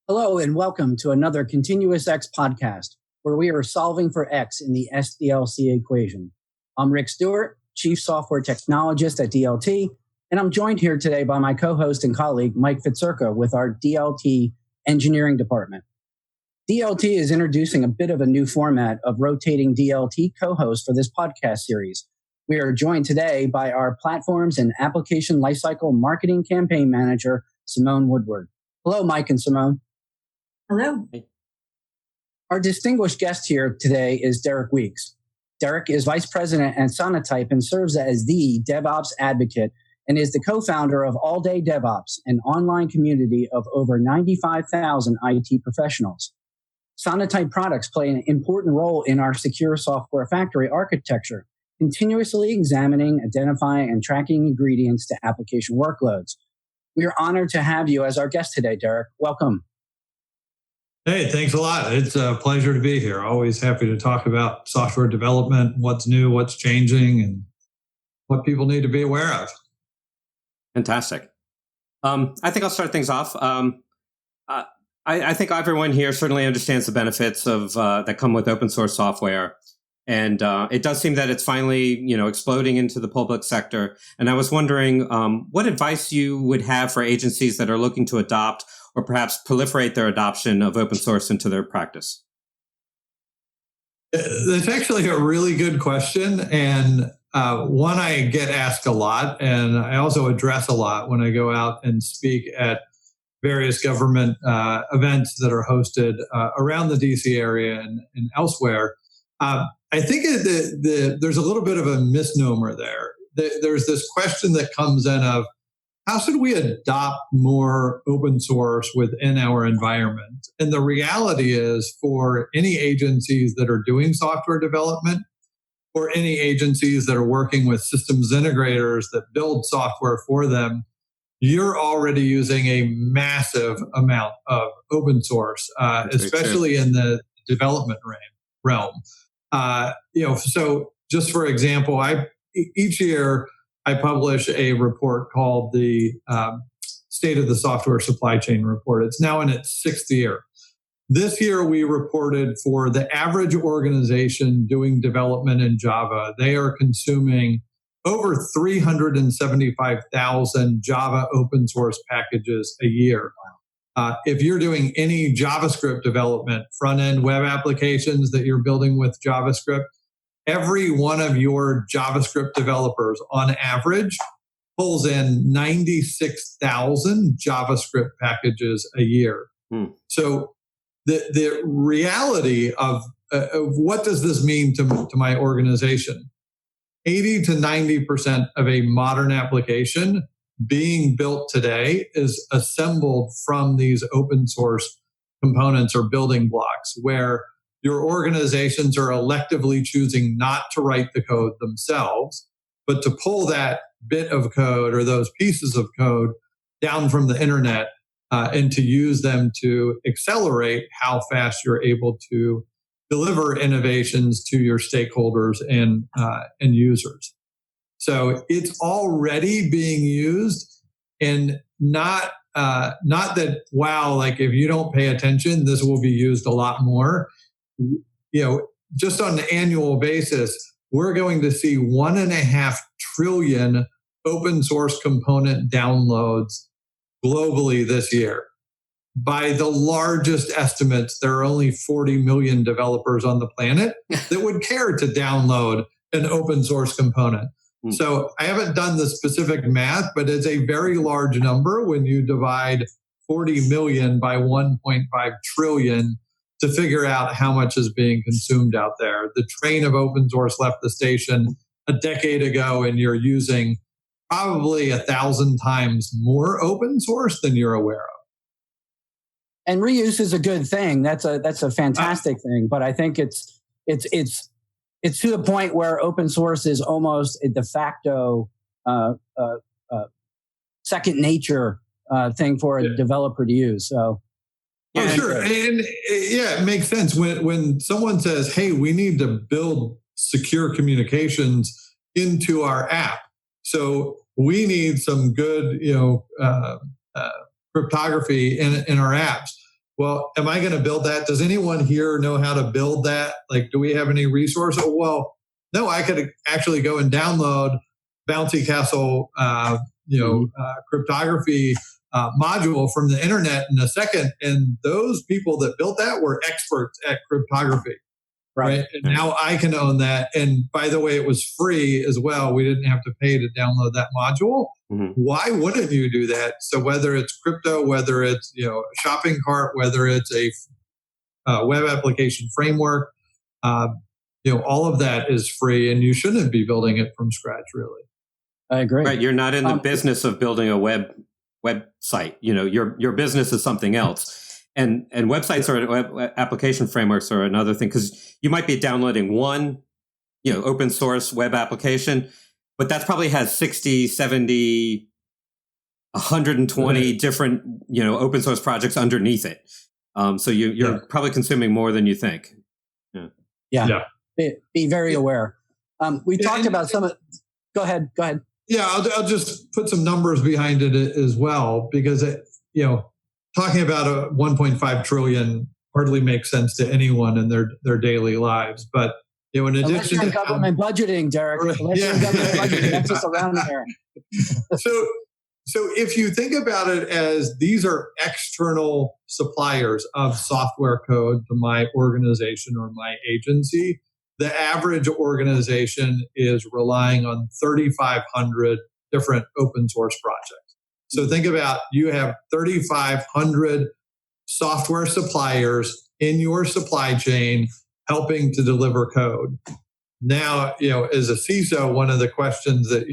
Hello and welcome to another ContinuousX podcast, where we are solving for X in the SDLC equation. I'm Rick Stewart, Chief Software Technologist at DLT, and I'm joined here today by my co-host and colleague, Mike Fitzurka, with our DLT engineering department. DLT is introducing a bit of a new format of rotating DLT co-hosts for this podcast series. We are joined today by our Platforms and Application Lifecycle Marketing Campaign Manager, Simone Woodward. Hello, Mike and Simone. Hello. Our distinguished guest here today is Derek Weeks. Derek is Vice President at Sonatype and serves as the DevOps advocate and is the co-founder of All Day DevOps, an online community of over 95,000 IT professionals. Sonatype products play an important role in our secure software factory architecture, continuously examining, identifying, and tracking ingredients to application workloads. We are honored to have you as our guest today, Derek. Welcome. Hey, thanks a lot. It's a pleasure to be here. Always happy to talk about software development, what's new, what's changing, and what people need to be aware of. Fantastic. I think I'll start things off. I think everyone here certainly understands the benefits of that come with open source software. And it does seem that it's finally, exploding into the public sector. And I was wondering what advice you would have for agencies that are looking to adopt or perhaps proliferate their adoption of open source into their practice? That's actually a really good question. And one I get asked a lot, and I also address a lot when I go out and speak at various government events that are hosted around the DC area and elsewhere. I think there's a little bit of a misnomer there. There's this question that comes in of, how should we adopt more open source within our environment? And the reality is, for any agencies that are doing software development, or any agencies that are working with systems integrators that build software for them, you're already using a massive amount of open source, especially in the development realm. So just for example, each year I publish a report called the State of the Software Supply Chain Report. It's now in its 6th year. This year we reported for the average organization doing development in Java, they are consuming over 375,000 Java open source packages a year. If you're doing any JavaScript development, front-end web applications that you're building with JavaScript, every one of your JavaScript developers on average pulls in 96,000 JavaScript packages a year. So the reality of what does this mean to my organization? 80 to 90% of a modern application being built today is assembled from these open source components or building blocks, where your organizations are electively choosing not to write the code themselves, but to pull that bit of code or those pieces of code down from the internet and to use them to accelerate how fast you're able to deliver innovations to your stakeholders and users. So it's already being used, and not that, wow, like if you don't pay attention, this will be used a lot more. Just on an annual basis, we're going to see 1.5 trillion open source component downloads globally this year. By the largest estimates, there are only 40 million developers on the planet that would care to download an open source component. So I haven't done the specific math, but it's a very large number when you divide 40 million by 1.5 trillion to figure out how much is being consumed out there. The train of open source left the station a decade ago, and you're using probably 1,000 times more open source than you're aware of. And reuse is a good thing. That's a fantastic thing. But I think it's to the point where open source is almost a de facto second nature thing for a developer to use. So, sure, and it makes sense when someone says, "Hey, we need to build secure communications into our app, so we need some good, cryptography in our apps." well, am I going to build that? Does anyone here know how to build that? Like, do we have any resources? Well, no, I could actually go and download Bouncy Castle, cryptography module from the internet in a second. And those people that built that were experts at cryptography. Right. And now I can own that. And by the way, it was free as well. We didn't have to pay to download that module. Mm-hmm. Why wouldn't you do that? So whether it's crypto, whether it's, a shopping cart, whether it's a web application framework, all of that is free, and you shouldn't be building it from scratch, really. I agree. Right. You're not in the business of building a website. Your business is something else. And websites or web application frameworks are another thing, because you might be downloading one, open source web application, but that probably has 60, 70, 120 different, open source projects underneath it. So you're probably consuming more than you think. Yeah. Be very aware. We talked about some of. Go ahead. Yeah, I'll just put some numbers behind it as well, because talking about a 1.5 trillion hardly makes sense to anyone in their daily lives. But in addition to government budgeting, Derek, government budgeting, that's just around there. So if you think about it as these are external suppliers of software code to my organization or my agency, the average organization is relying on 3,500 different open source projects. So think about, you have 3,500 software suppliers in your supply chain helping to deliver code. Now, as a CISO, one of the questions that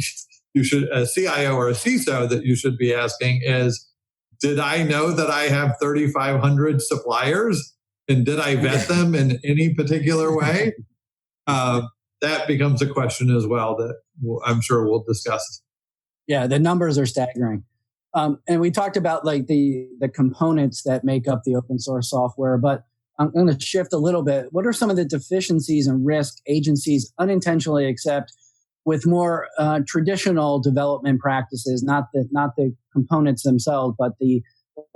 you should, a CIO or a CISO, that you should be asking is, did I know that I have 3,500 suppliers? And did I vet them in any particular way? That becomes a question as well that I'm sure we'll discuss. Yeah, the numbers are staggering. And we talked about like the components that make up the open source software, but I'm going to shift a little bit. What are some of the deficiencies and risk agencies unintentionally accept with more traditional development practices, not the components themselves, but the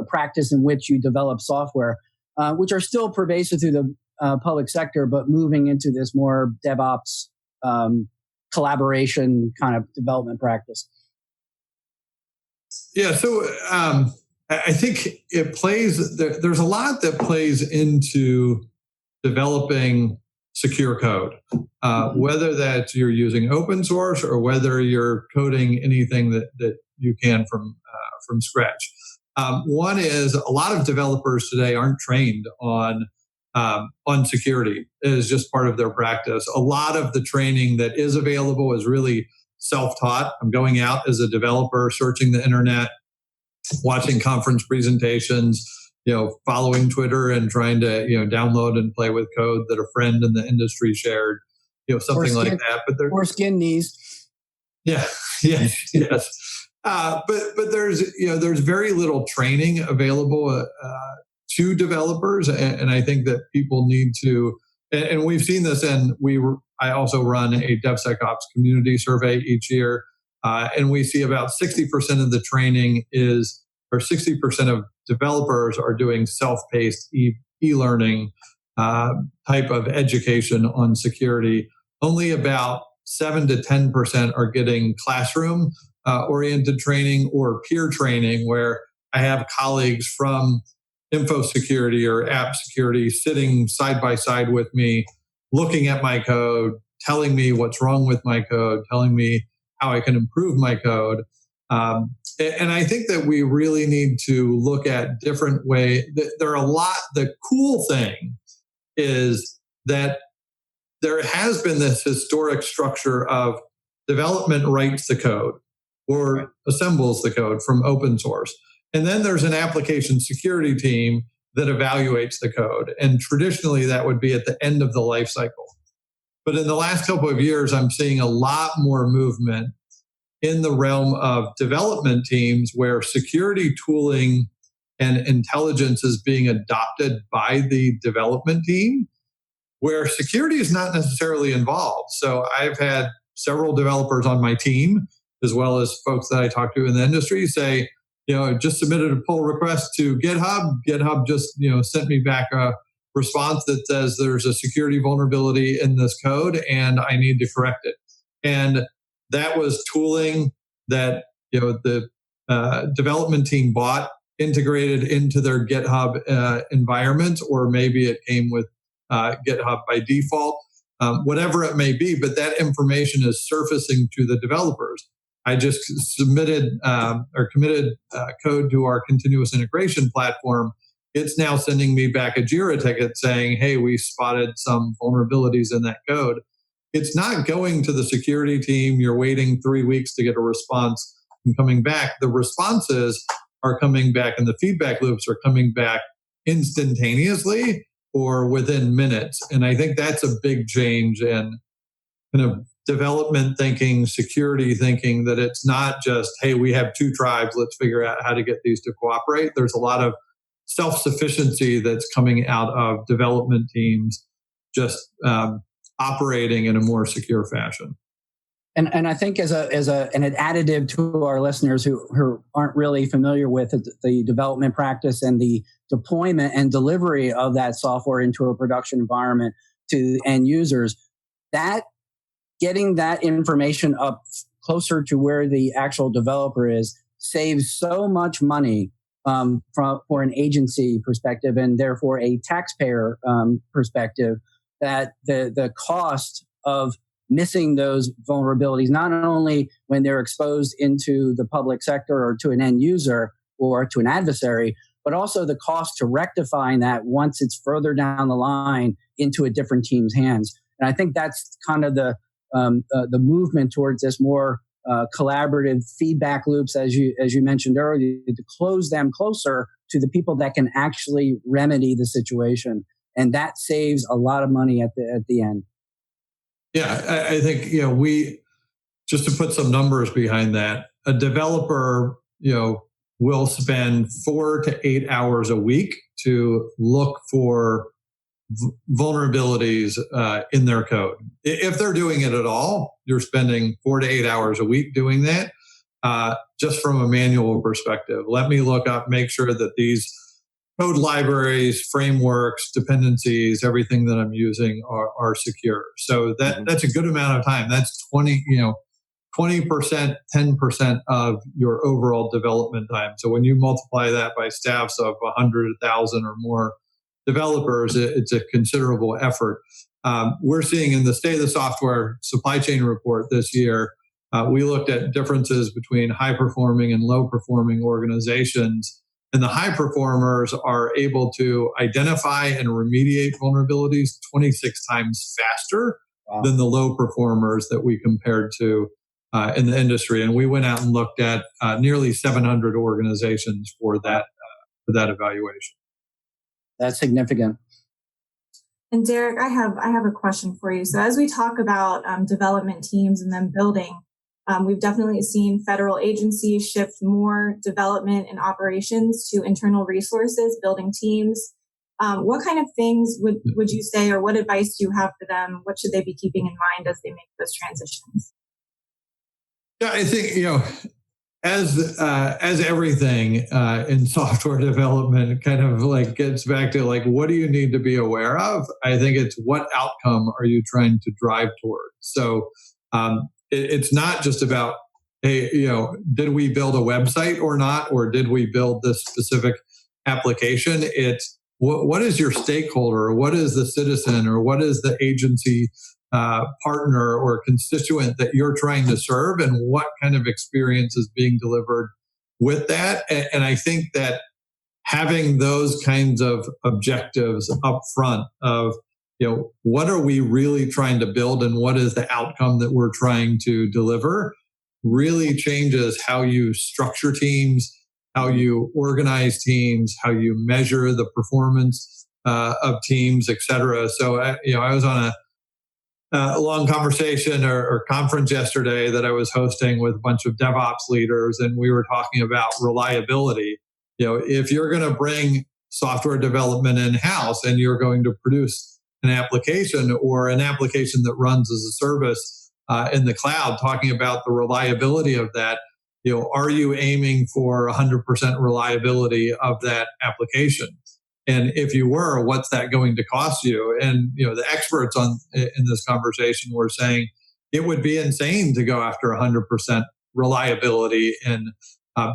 practice in which you develop software, which are still pervasive through the public sector, but moving into this more DevOps collaboration kind of development practice? Yeah, so I think it plays, there's a lot that plays into developing secure code, whether that you're using open source or whether you're coding anything that you can from scratch. One is, a lot of developers today aren't trained on security. It is just part of their practice. A lot of the training that is available is really self-taught. I'm going out as a developer, searching the internet, watching conference presentations, following Twitter and trying to, download and play with code that a friend in the industry shared, something like that. But or skin knees. Yeah. Yes. But there's very little training available to developers, and I think that people need to. And we've seen this, and I also run a DevSecOps community survey each year, and we see about 60% of the training 60% of developers are doing self-paced e-learning type of education on security. Only about 7 to 10% are getting classroom oriented training or peer training, where I have colleagues from info security or app security sitting side by side with me, looking at my code, telling me what's wrong with my code, telling me how I can improve my code. And I think that we really need to look at different ways. The cool thing is that there has been this historic structure of development writes the code or assembles the code from open source. And then there's an application security team that evaluates the code. And traditionally, that would be at the end of the life cycle. But in the last couple of years, I'm seeing a lot more movement in the realm of development teams where security tooling and intelligence is being adopted by the development team, where security is not necessarily involved. So I've had several developers on my team, as well as folks that I talk to in the industry, say, just submitted a pull request to GitHub. GitHub just, sent me back a response that says there's a security vulnerability in this code and I need to correct it. And that was tooling that, the development team bought, integrated into their GitHub environment, or maybe it came with GitHub by default, whatever it may be, but that information is surfacing to the developers. I just submitted or committed code to our continuous integration platform. It's now sending me back a Jira ticket saying, hey, we spotted some vulnerabilities in that code. It's not going to the security team. You're waiting 3 weeks to get a response and coming back. The responses are coming back and the feedback loops are coming back instantaneously or within minutes. And I think that's a big change in kind of development thinking, security thinking, that it's not just, hey, we have two tribes, let's figure out how to get these to cooperate. There's a lot of self-sufficiency that's coming out of development teams just operating in a more secure fashion. And I think as an additive to our listeners who aren't really familiar with the development practice and the deployment and delivery of that software into a production environment to end users, that getting that information up closer to where the actual developer is saves so much money for an agency perspective and therefore a taxpayer perspective, that the cost of missing those vulnerabilities, not only when they're exposed into the public sector or to an end user or to an adversary, but also the cost to rectifying that once it's further down the line into a different team's hands. And I think that's kind of the movement towards this more collaborative feedback loops, as you mentioned earlier, to close them closer to the people that can actually remedy the situation, and that saves a lot of money at the end. Yeah, I think we, just to put some numbers behind that, a developer will spend 4 to 8 hours a week to look for vulnerabilities in their code. If they're doing it at all, you're spending 4 to 8 hours a week doing that. Just from a manual perspective, let me look up, make sure that these code libraries, frameworks, dependencies, everything that I'm using are secure. So that's a good amount of time. That's 20%, 10% of your overall development time. So when you multiply that by staffs of 100,000 or more developers, it's a considerable effort. We're seeing in the State of the Software Supply Chain Report this year, we looked at differences between high-performing and low-performing organizations. And the high performers are able to identify and remediate vulnerabilities 26 times faster than the low performers that we compared to in the industry. And we went out and looked at nearly 700 organizations for that evaluation. That's significant. And Derek, I have a question for you. So as we talk about development teams and then building, we've definitely seen federal agencies shift more development and operations to internal resources, building teams. What kind of things would you say, or what advice do you have for them? What should they be keeping in mind as they make those transitions? Yeah, I think, as everything in software development kind of like gets back to like, what do you need to be aware of? I think it's what outcome are you trying to drive toward? So it's not just about, hey, did we build a website or not, or did we build this specific application? It's what is your stakeholder, what is the citizen, or what is the agency partner or constituent that you're trying to serve, and what kind of experience is being delivered with that. And I think that having those kinds of objectives up front of, what are we really trying to build and what is the outcome that we're trying to deliver really changes how you structure teams, how you organize teams, how you measure the performance of teams, et cetera. So, I was on a long conversation or conference yesterday that I was hosting with a bunch of DevOps leaders, and we were talking about reliability. If you're going to bring software development in-house and you're going to produce an application or an application that runs as a service in the cloud, talking about the reliability of that, are you aiming for 100% reliability of that application? And if you were, what's that going to cost you? And the experts in this conversation were saying it would be insane to go after 100% reliability in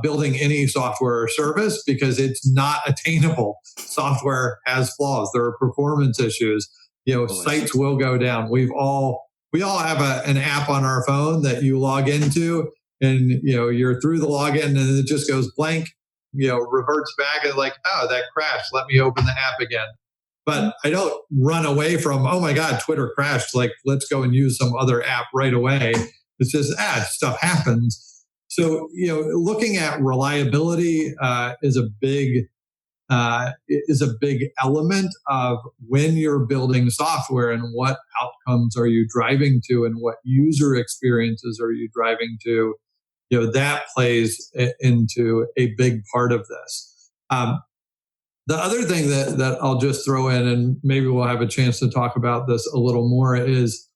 building any software or service, because it's not attainable. Software has flaws. There are performance issues. Sites will go down. We all have an app on our phone that you log into, and you're through the login, and it just goes blank. Reverts back and like, oh, that crashed. Let me open the app again. But I don't run away from, oh my God, Twitter crashed. Like, let's go and use some other app right away. It's just, stuff happens. So, looking at reliability is a big element of when you're building software, and what outcomes are you driving to, and what user experiences are you driving to. That plays into a big part of this. The other thing that I'll just throw in, and maybe we'll have a chance to talk about this a little more, is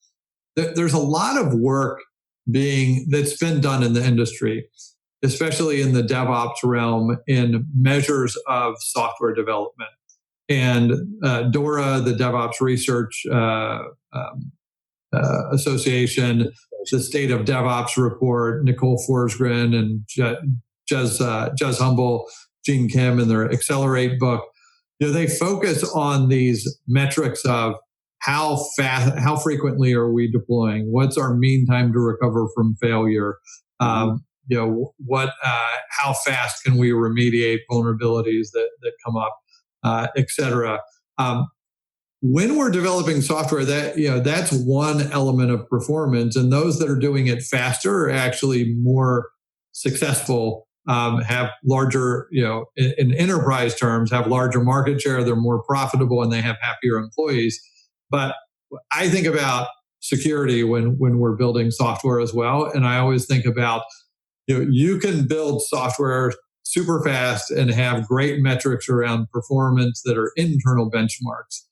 that there's a lot of work that's been done in the industry, especially in the DevOps realm, in measures of software development. And DORA, the DevOps Research Association, the State of DevOps report, Nicole Forsgren and Jez Humble, Gene Kim in their Accelerate book, they focus on these metrics of how frequently are we deploying? What's our mean time to recover from failure? How fast can we remediate vulnerabilities that come up, et cetera. When we're developing software, that's one element of performance, and those that are doing it faster are actually more successful, have larger, in enterprise terms, have larger market share, they're more profitable, and they have happier employees. But I think about security when we're building software as well, and I always think about, you can build software super fast and have great metrics around performance that are internal benchmarks.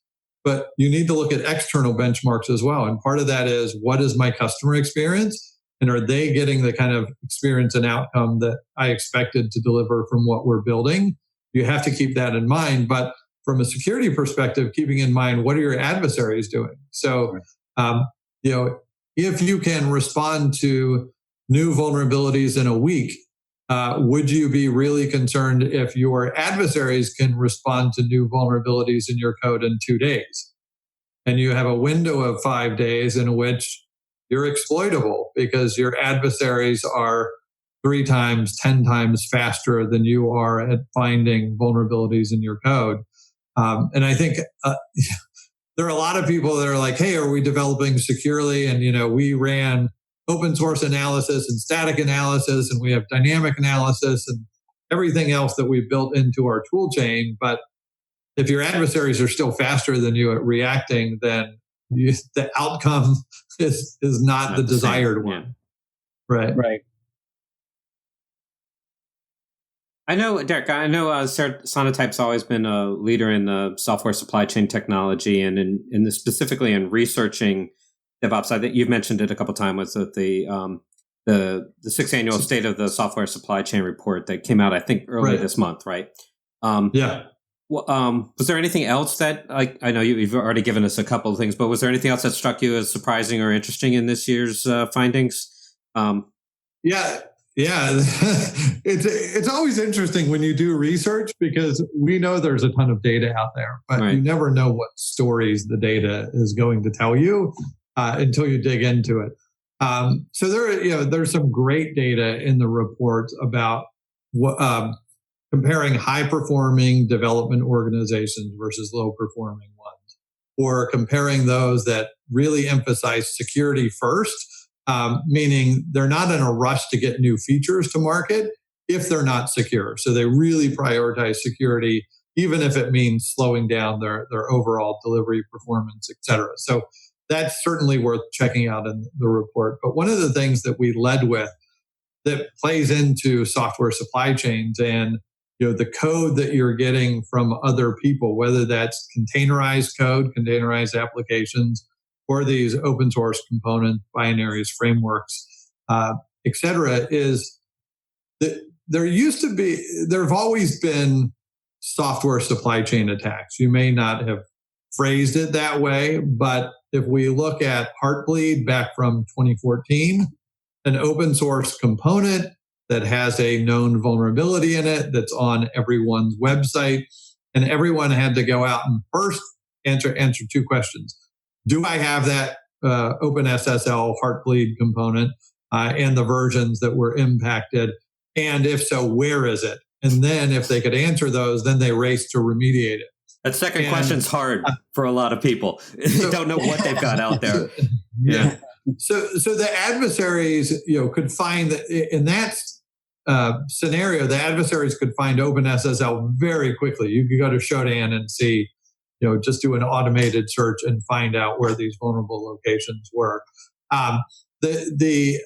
But you need to look at external benchmarks as well. And part of that is, what is my customer experience? And are they getting the kind of experience and outcome that I expected to deliver from what we're building? You have to keep that in mind. But from a security perspective, keeping in mind, what are your adversaries doing? So, if you can respond to new vulnerabilities in a week, would you be really concerned if your adversaries can respond to new vulnerabilities in your code in 2 days? And you have a window of 5 days in which you're exploitable because your adversaries are 3 times, 10 times faster than you are at finding vulnerabilities in your code. And I think there are a lot of people that are like, hey, are we developing securely? And, we ran open source analysis and static analysis, and we have dynamic analysis and everything else that we built into our tool chain. But if your adversaries are still faster than you at reacting, then the outcome is not the desired one. Yeah. Right. I know, Derek, Sonatype's always been a leader in the software supply chain technology, and specifically in researching DevOps. I think you've mentioned it a couple of times with the 6th annual State of the Software Supply Chain report that came out, I think, early this month, right? Yeah. Was there anything else that, I know you've already given us a couple of things, but was there anything else that struck you as surprising or interesting in this year's findings? Yeah. It's always interesting when you do research, because we know there's a ton of data out there, but you never know what stories the data is going to tell you until you dig into it. So there's some great data in the report about comparing high-performing development organizations versus low-performing ones, or comparing those that really emphasize security first, meaning they're not in a rush to get new features to market if they're not secure. So they really prioritize security, even if it means slowing down their overall delivery performance, et cetera. So that's certainly worth checking out in the report. But one of the things that we led with that plays into software supply chains and the code that you're getting from other people, whether that's containerized code, containerized applications, or these open source component binaries, frameworks, et cetera, is there have always been software supply chain attacks. You may not have phrased it that way, but if we look at Heartbleed back from 2014, an open source component that has a known vulnerability in it that's on everyone's website, and everyone had to go out and first answer two questions. Do I have that OpenSSL Heartbleed component and the versions that were impacted? And if so, where is it? And then if they could answer those, then they race to remediate it. That second question's hard for a lot of people. They don't know what they've got out there. Yeah. So the adversaries, could find that in that scenario, the adversaries could find OpenSSL very quickly. You could go to Shodan and see, just do an automated search and find out where these vulnerable locations were. The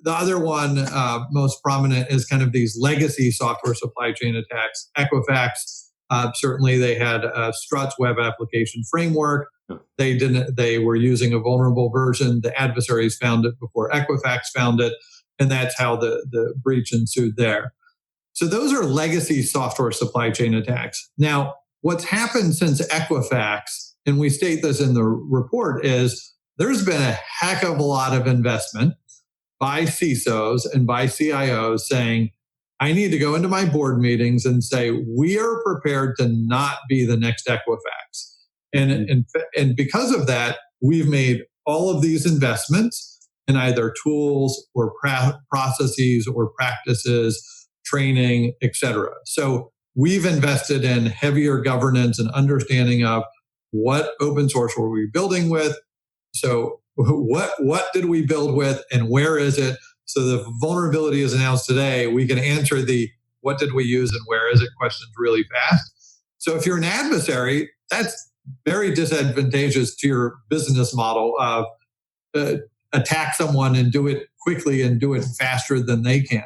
other one most prominent is kind of these legacy software supply chain attacks. Equifax, certainly they had Struts web application framework. They were using a vulnerable version. The adversaries found it before Equifax found it, and that's how the breach ensued there. So those are legacy software supply chain attacks. Now, what's happened since Equifax, and we state this in the report, is there's been a heck of a lot of investment by CISOs and by CIOs saying, I need to go into my board meetings and say, we are prepared to not be the next Equifax. And because of that, we've made all of these investments in either tools or processes or practices, training, et cetera. So we've invested in heavier governance and understanding of what open source were we building with. So what did we build with and where is it? So the vulnerability is announced today. We can answer the what did we use and where is it questions really fast. So if you're an adversary, that's very disadvantageous to your business model of attack someone and do it quickly and do it faster than they can.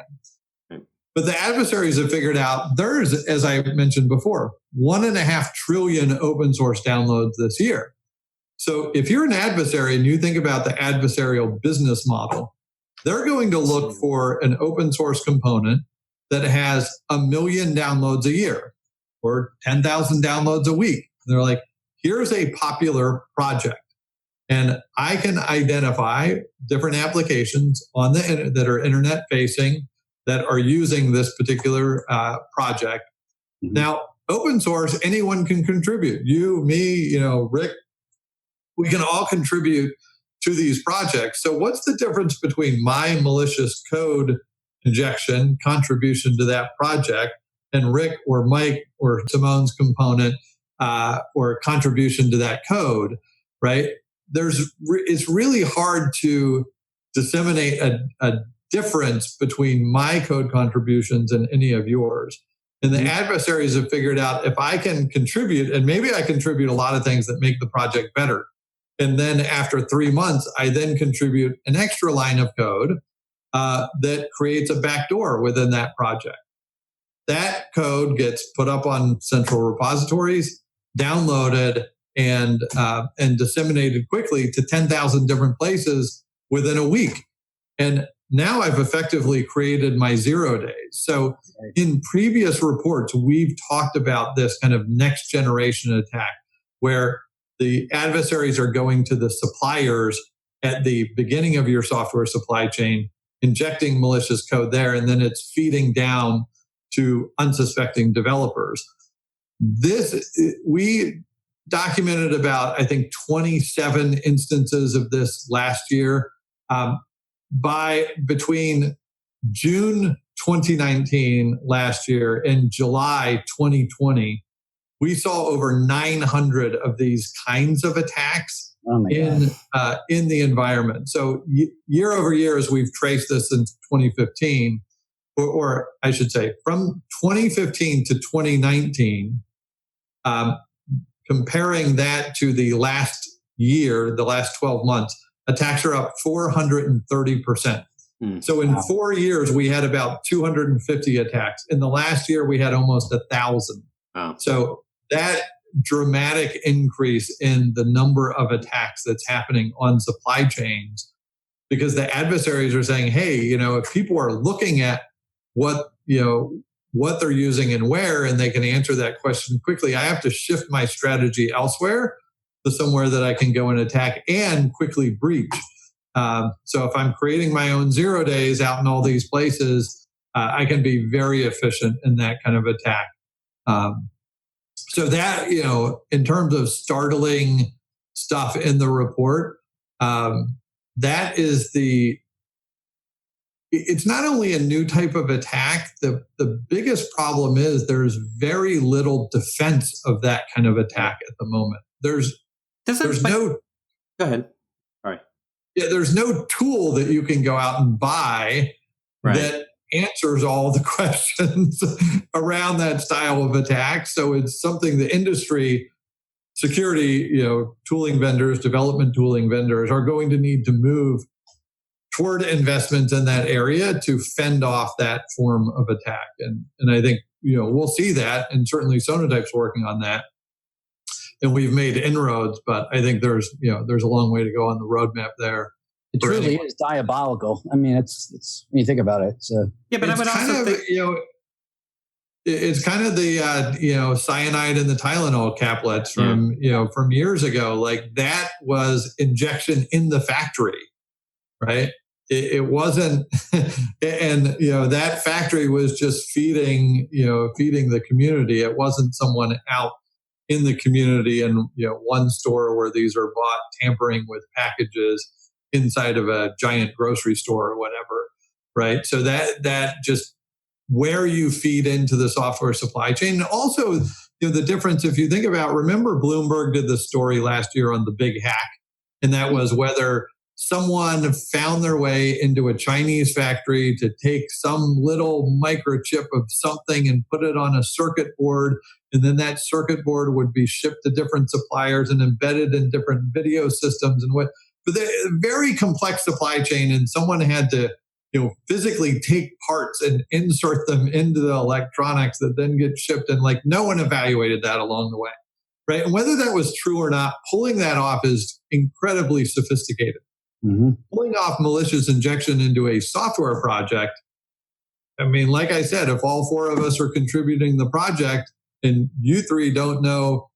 But the adversaries have figured out there's, as I mentioned before, 1.5 trillion open source downloads this year. So if you're an adversary and you think about the adversarial business model, they're going to look for an open source component that has 1 million downloads a year or 10,000 downloads a week. And they're like, here's a popular project. And I can identify different applications on the that are internet facing that are using this particular project. Mm-hmm. Now, open source, anyone can contribute. You, me, Rick, we can all contribute to these projects. So what's the difference between my malicious code injection contribution to that project and Rick or Mike or Simone's component or contribution to that code, right? It's really hard to disseminate a difference between my code contributions and any of yours. And the adversaries have figured out if I can contribute, and maybe I contribute a lot of things that make the project better. And then after 3 months, I then contribute an extra line of code that creates a backdoor within that project. That code gets put up on central repositories, downloaded, and disseminated quickly to 10,000 different places within a week. And now I've effectively created my 0 days. So in previous reports, we've talked about this kind of next generation attack where the adversaries are going to the suppliers at the beginning of your software supply chain, injecting malicious code there, and then it's feeding down to unsuspecting developers. We documented about, I think, 27 instances of this last year. Between June 2019 last year and July 2020, we saw over 900 of these kinds of attacks in the environment. So year over year, as we've traced this since 2015, or I should say from 2015 to 2019, comparing that to the last year, the last 12 months, attacks are up 430%. So in 4 years, we had about 250 attacks. In the last year, we had almost 1,000. Wow. So that dramatic increase in the number of attacks that's happening on supply chains, because the adversaries are saying, hey, if people are looking at what they're using and where, and they can answer that question quickly. I have to shift my strategy elsewhere to somewhere that I can go and attack and quickly breach. So if I'm creating my own 0 days out in all these places, I can be very efficient in that kind of attack. So that, in terms of startling stuff in the report, that is it's not only a new type of attack. The biggest problem is there's very little defense of that kind of attack at the moment. Go ahead. Sorry. Yeah, there's no tool that you can go out and buy that answers all the questions around that style of attack. So it's something the industry, security, tooling vendors, development tooling vendors are going to need to move toward investments in that area to fend off that form of attack. And I think, we'll see that, and certainly Sonatype's working on that. And we've made inroads, but I think there's a long way to go on the roadmap there. It truly is diabolical. I mean, it's when you think about it. So but I would also think, it's kind of the cyanide and the Tylenol caplets from from years ago. Like, that was injection in the factory, right? It wasn't, and that factory was just feeding the community. It wasn't someone out in the community in one store where these are bought, tampering with packages inside of a giant grocery store or whatever, right? So that just where you feed into the software supply chain. And also, the difference, if you think about, remember Bloomberg did the story last year on the big hack, and that was whether someone found their way into a Chinese factory to take some little microchip of something and put it on a circuit board, and then that circuit board would be shipped to different suppliers and embedded in different video systems but the very complex supply chain, and someone had to physically take parts and insert them into the electronics that then get shipped, and no one evaluated that along the way, right? And whether that was true or not, pulling that off is incredibly sophisticated. Mm-hmm. Pulling off malicious injection into a software project, I mean, like I said, if all four of us are contributing the project and you three don't know,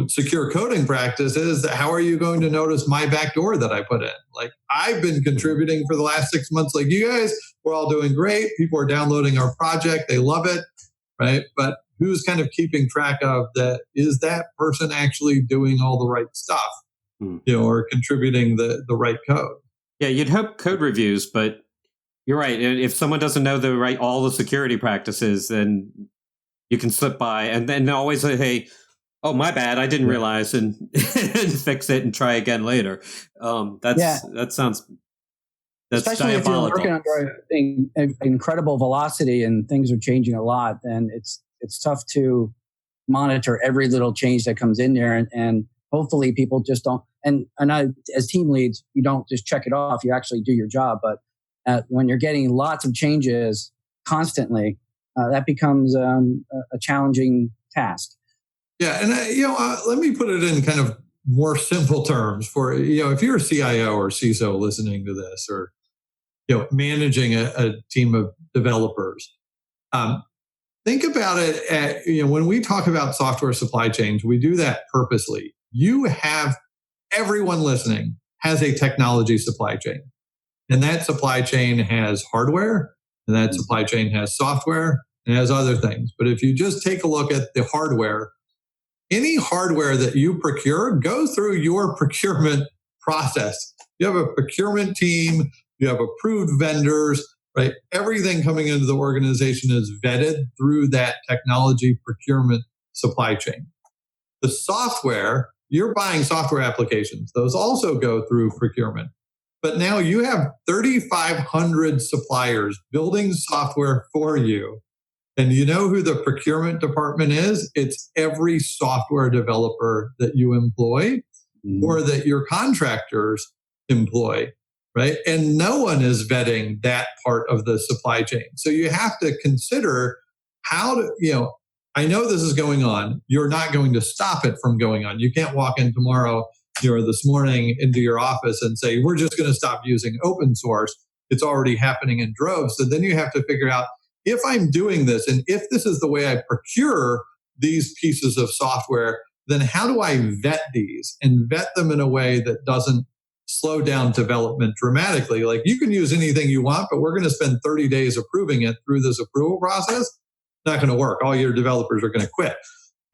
secure coding practices, how are you going to notice my backdoor that I put in? Like, I've been contributing for the last 6 months like you guys. We're all doing great. People are downloading our project. They love it, right? But who's kind of keeping track of that? Is that person actually doing all the right stuff? Or contributing the right code. Yeah, you'd hope code reviews, but you're right. If someone doesn't know all the security practices, then you can slip by and then always say, hey, oh, my bad, I didn't realize, and fix it and try again later. That sounds especially diabolical. If you're working under incredible velocity and things are changing a lot, then it's tough to monitor every little change that comes in there, and hopefully people just don't. And I, as team leads, you don't just check it off. You actually do your job. But when you're getting lots of changes constantly, that becomes a challenging task. Yeah, and let me put it in kind of more simple terms. For if you're a CIO or CISO listening to this, or managing a team of developers, think about it. When we talk about software supply chains, we do that purposely. You have everyone listening has a technology supply chain, and that supply chain has hardware, and that supply chain has software, and has other things. But if you just take a look at the hardware, any hardware that you procure goes through your procurement process. You have a procurement team, you have approved vendors, right? Everything coming into the organization is vetted through that technology procurement supply chain. The software, you're buying software applications. Those also go through procurement. But now you have 3,500 suppliers building software for you. And you know who the procurement department is? It's every software developer that you employ or that your contractors employ, right? And no one is vetting that part of the supply chain. So you have to consider how to, I know this is going on. You're not going to stop it from going on. You can't walk in tomorrow or this morning into your office and say, we're just going to stop using open source. It's already happening in droves. So then you have to figure out, if I'm doing this, and if this is the way I procure these pieces of software, then how do I vet these and vet them in a way that doesn't slow down development dramatically? Like, you can use anything you want, but we're going to spend 30 days approving it through this approval process. Not going to work. All your developers are going to quit.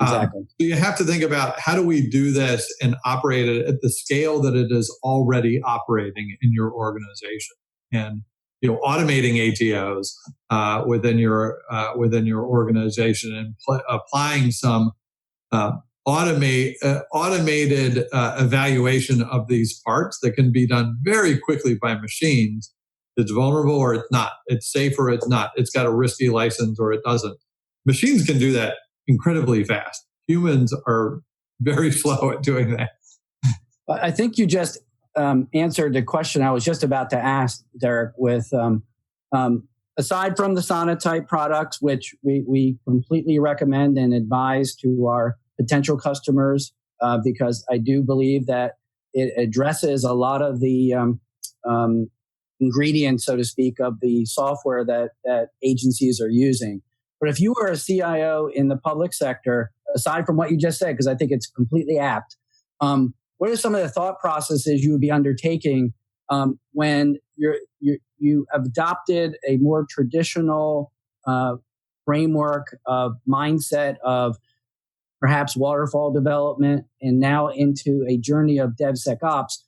Exactly. So you have to think about, how do we do this and operate it at the scale that it is already operating in your organization, and automating ATOs within your organization, and applying some automated evaluation of these parts that can be done very quickly by machines. It's vulnerable or it's not. It's safe or it's not. It's got a risky license or it doesn't. Machines can do that incredibly fast. Humans are very slow at doing that. I think you just answered the question I was just about to ask, Derek, with aside from the Sonatype products, which we completely recommend and advise to our potential customers, because I do believe that it addresses a lot of the ingredients, so to speak, of the software that agencies are using. But if you were a CIO in the public sector, aside from what you just said, because I think it's completely apt, what are some of the thought processes you would be undertaking when you have adopted a more traditional framework of mindset of perhaps waterfall development and now into a journey of DevSecOps?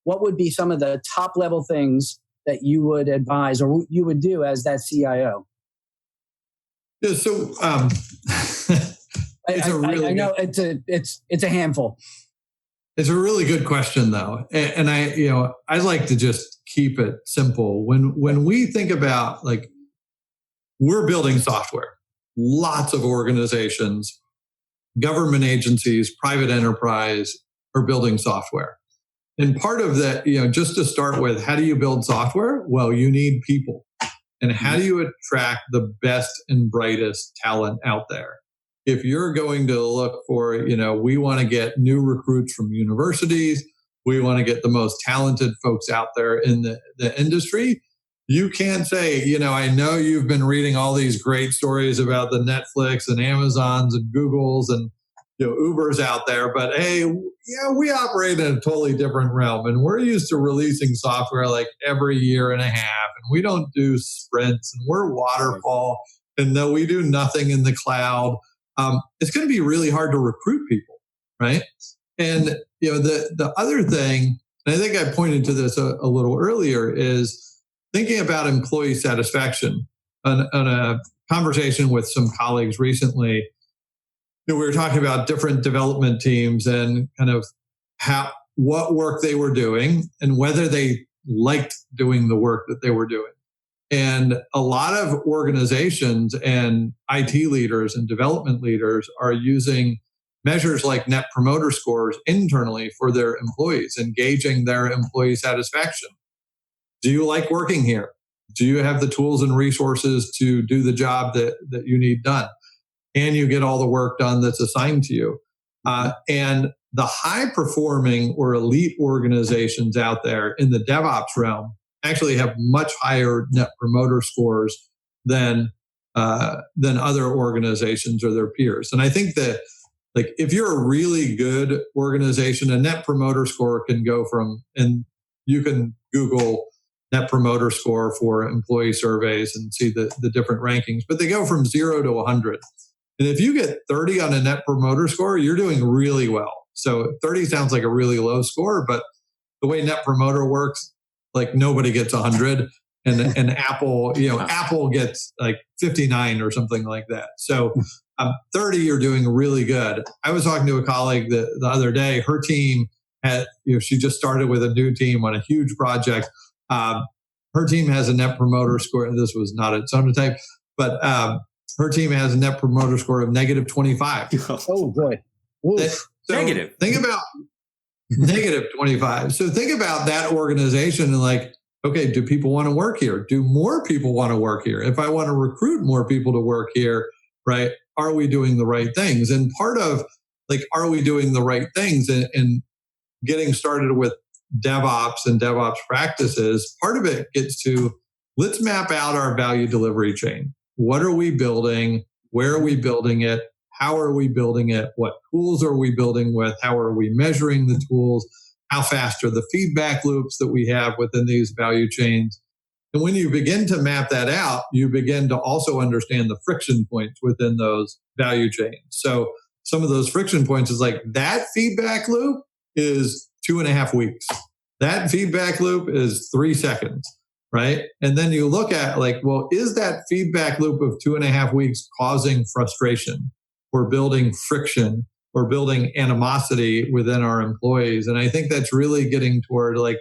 What would be some of the top level things that you would advise or you would do as that CIO? Yeah, so I know it's a handful. It's a really good question, though, and I like to just keep it simple. When we think about, like, we're building software, lots of organizations, government agencies, private enterprise are building software. And part of that, just to start with, how do you build software? Well, you need people. And how do you attract the best and brightest talent out there? If you're going to look for, we want to get new recruits from universities, we want to get the most talented folks out there in the industry, you can't say, I know you've been reading all these great stories about the Netflix and Amazons and Googles and Ubers out there, but hey, we operate in a totally different realm, and we're used to releasing software like every year and a half, and we don't do sprints, and we're waterfall, and though we do nothing in the cloud. It's going to be really hard to recruit people, right? And the other thing, and I think I pointed to this a little earlier, is thinking about employee satisfaction. On a conversation with some colleagues recently, we were talking about different development teams and kind of what work they were doing and whether they liked doing the work that they were doing. And a lot of organizations and IT leaders and development leaders are using measures like Net Promoter Scores internally for their employees, engaging their employee satisfaction. Do you like working here? Do you have the tools and resources to do the job that you need done? Can you get all the work done that's assigned to you? And the high performing or elite organizations out there in the DevOps realm actually have much higher Net Promoter Scores than other organizations or their peers. And I think that, like, if you're a really good organization, a Net Promoter Score can go from, and you can Google Net Promoter Score for employee surveys and see the different rankings, but they go from 0 to 100. And if you get 30 on a Net Promoter Score, you're doing really well. So 30 sounds like a really low score, but the way Net Promoter works, like, nobody gets 100, and Apple, Apple gets like 59 or something like that. So 30, you're doing really good. I was talking to a colleague the other day. Her team had, she just started with a new team on a huge project. Her team has a Net Promoter Score. This was not at Sonatype, but her team has a Net Promoter Score of negative 25. Oh, boy. So Negative. Think about negative 25. So think about that organization and, like, okay, do people want to work here? Do more people want to work here? If I want to recruit more people to work here, right, are we doing the right things? And part of, like, are we doing the right things and getting started with DevOps and DevOps practices, part of it gets to, let's map out our value delivery chain. what are we building? Where are we building it? How are we building it? What tools are we building with? How are we measuring the tools? How fast are the feedback loops that we have within these value chains? And when you begin to map that out, you begin to also understand the friction points within those value chains. So some of those friction points is like that feedback loop is 2.5 weeks. That feedback loop is 3 seconds, right? And then you look at like, well, is that feedback loop of 2.5 weeks causing frustration or building friction or building animosity within our employees? And I think that's really getting toward like,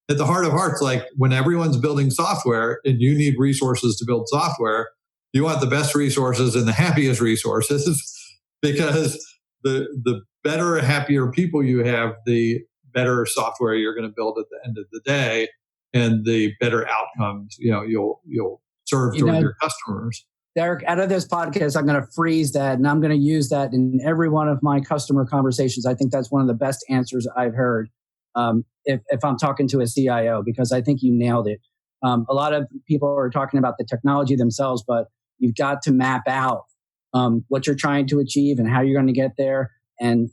at the heart of hearts, like when everyone's building software and you need resources to build software, you want the best resources and the happiest resources because the better, happier people you have, the better software you're going to build at the end of the day, and the better outcomes you'll serve toward your customers. Derek, out of this podcast, I'm going to freeze that, and I'm going to use that in every one of my customer conversations. I think that's one of the best answers I've heard. If I'm talking to a CIO, because I think you nailed it. A lot of people are talking about the technology themselves, but you've got to map out what you're trying to achieve and how you're going to get there, and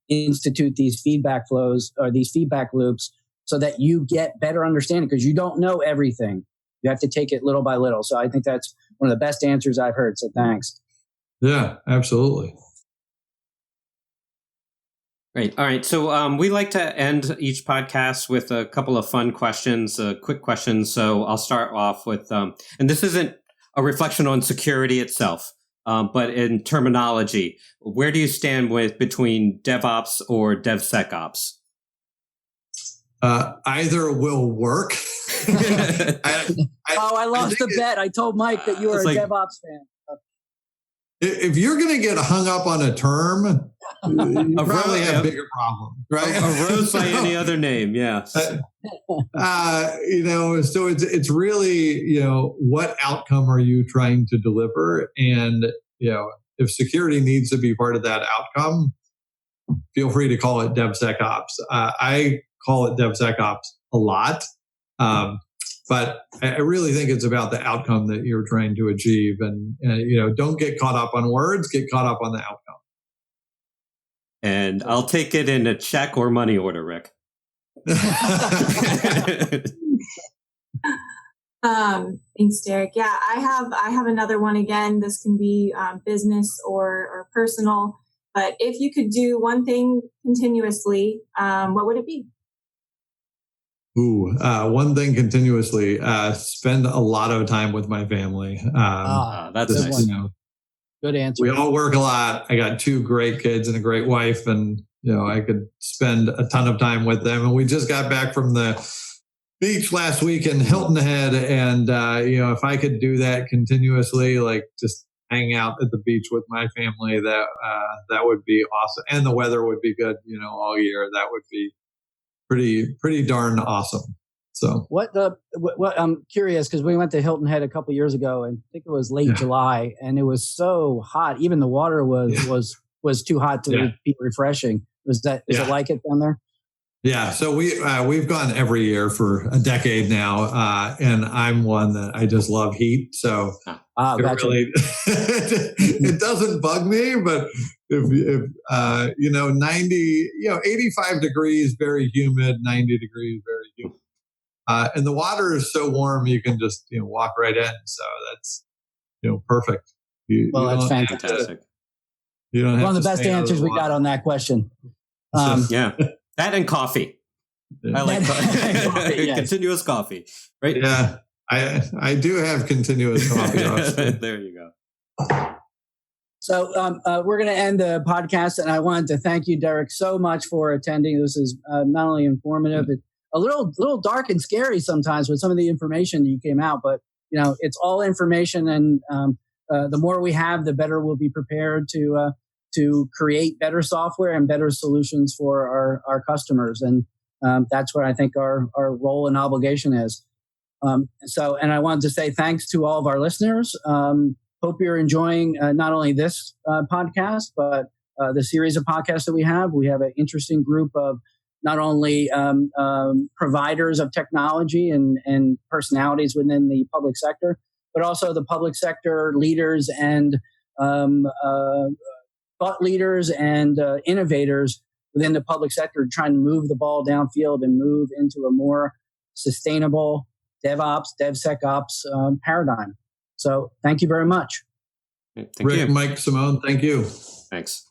institute these feedback flows or these feedback loops so that you get better understanding, because you don't know everything. You have to take it little by little. So I think that's one of the best answers I've heard. So thanks. Yeah, absolutely. Great. All right. So we like to end each podcast with a couple of fun questions, quick questions. So I'll start off with, and this isn't a reflection on security itself, but in terminology, where do you stand between DevOps or DevSecOps? Either will work. I lost the bet. I told Mike that you were a DevOps fan. If you're going to get hung up on a term, you probably have bigger problems, right? A rose by any other name, yeah. So it's really, what outcome are you trying to deliver? And, if security needs to be part of that outcome, feel free to call it DevSecOps. I call it DevSecOps a lot. But I really think it's about the outcome that you're trying to achieve. And don't get caught up on words, get caught up on the outcome. And I'll take it in a check or money order, Rick. Thanks, Derek. Yeah, I have another one again. This can be business or personal. But if you could do one thing continuously, what would it be? One thing continuously, spend a lot of time with my family. That's nice. Good answer. We all work a lot. I got 2 great kids and a great wife, and I could spend a ton of time with them. And we just got back from the beach last week in Hilton Head, and if I could do that continuously, like just hang out at the beach with my family, that would be awesome. And the weather would be good, all year. That would be pretty darn awesome. So what I'm curious, because we went to Hilton Head a couple years ago, and I think it was late July, and it was so hot. Even the water was too hot to be refreshing. Is it like it down there? Yeah. So we've gone every year for a decade now, and I'm one that I just love heat. So gotcha. It doesn't bug me, but if 90, 85 degrees, very humid, 90 degrees, very humid. And the water is so warm, you can just, walk right in. So that's, perfect. That's fantastic. You don't have one of the to best answers we got on that question. Yeah. That and coffee. Yeah. I like coffee. Yes. Continuous coffee, right? Yeah. I do have continuous coffee. There you go. So we're going to end the podcast, and I wanted to thank you, Derek, so much for attending. This is not only informative, it's a little dark and scary sometimes with some of the information that you came out, but it's all information, and the more we have, the better we'll be prepared to create better software and better solutions for our customers, and that's what I think our role and obligation is. And I wanted to say thanks to all of our listeners. Hope you're enjoying not only this podcast, but the series of podcasts that we have. We have an interesting group of not only providers of technology and personalities within the public sector, but also the public sector leaders and thought leaders and innovators within the public sector trying to move the ball downfield and move into a more sustainable DevOps, DevSecOps paradigm. So thank you very much. Thank Rick, you. Mike, Simone, thank you. Thanks.